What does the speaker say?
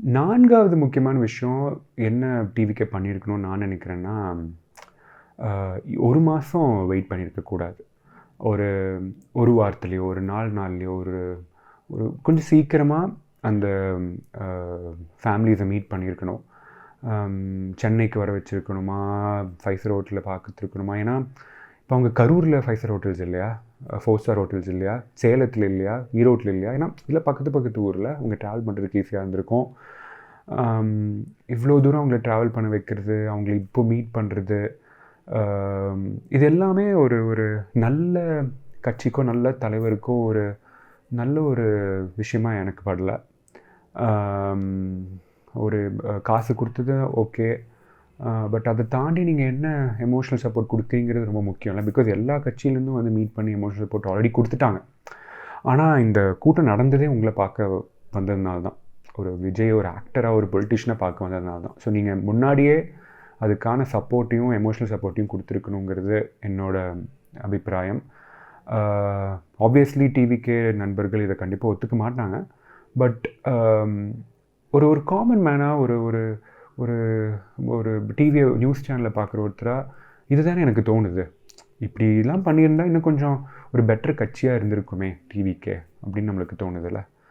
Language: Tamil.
4வது முக்கியமான விஷயம் என்ன டிவிக்கே பண்ணியிருக்கணும்னு நான் நினைக்கிறேன்னா, 1 மாதம் வெயிட் பண்ணியிருக்கக்கூடாது. ஒரு 1 வாரத்திலயோ, ஒரு 4 நாள்லயோ, ஒரு ஒரு கொஞ்சம் சீக்கிரமா அந்த அ ஃபேமிலிஸ மீட் பண்ணியிருக்கணும். சென்னைக்கு வர வச்சிருக்கணுமா, 5 ஸ்டார் ஹோட்டல்ல பார்த்துருக்கணுமா? ஏன்னா, இப்போ அவங்க கரூர்ல 5 ஸ்டார் ஹோட்டல்ஸ் இல்லையா? 4 ஸ்டார் ஹோட்டல்ஸ் இல்லையா? சேலத்தில இல்லையா? ஈரோட்டில இல்லையா? ஏன்னா, இல்ல பக்கத்து பக்கத்து ஊர்ல அவங்க ட்ராவல் பண்ணுறதுக்கு ஈஸியா இருந்திருக்கும். அம் இவ்ளோ தூரம் அவங்கள ட்ராவல் பண்ண வைக்கிறது, அவங்கள இப்போ மீட் பண்ணுறது, இது எல்லாமே ஒரு ஒரு நல்ல கட்சிக்கோ, நல்ல தலைவருக்கோ ஒரு நல்ல ஒரு விஷயமா எனக்கு படல. ஆம், ஒரு காசு குடுத்தது ஓகே. பட் அத தாண்டி நீங்க என்ன எமோஷனல் சப்போர்ட் குடுக்குறீங்கிறது ரொம்ப முக்கியம் இல்ல. பிகாஸ் எல்லா கட்சியிலேருந்தும் வந்து மீட் பண்ணி எமோஷனல் சப்போர்ட் ஆல்ரெடி குடுத்துட்டாங்க. ஆனா, இந்த கூட்டம் நடந்ததே உங்கள பார்க்க வந்ததுனால தான். ஒரு விஜய் ஒரு ஆக்டரா, ஒரு பொலிட்டிஷியனா பார்க்க வந்ததுனால தான். ஸோ நீங்க முன்னாடியே அதுக்கான சப்போர்ட்டையும், எமோஷனல் சப்போர்ட்டையும் குடுத்துருக்கணுங்கிறது என்னோட அபிப்பிராயம். ஆப்வியஸ்லி டிவிகே நண்பர்கள் இத கண்டிப்பா ஒத்துக்க மாட்டாங்க. பட் ஒரு ஒரு காமன் மேனா ஒரு ஒரு ஒரு ஒரு டிவி நியூஸ் சேனல பார்க்குற ஒருத்தரா, இதுதானே எனக்கு தோணுது. இப்படிலாம் பண்ணியிருந்தா இன்னும் கொஞ்சம் ஒரு பெட்டர் கட்சியா இருந்திருக்குமே டிவிகே அப்படின்னு நம்மளுக்கு தோணுதுல்ல.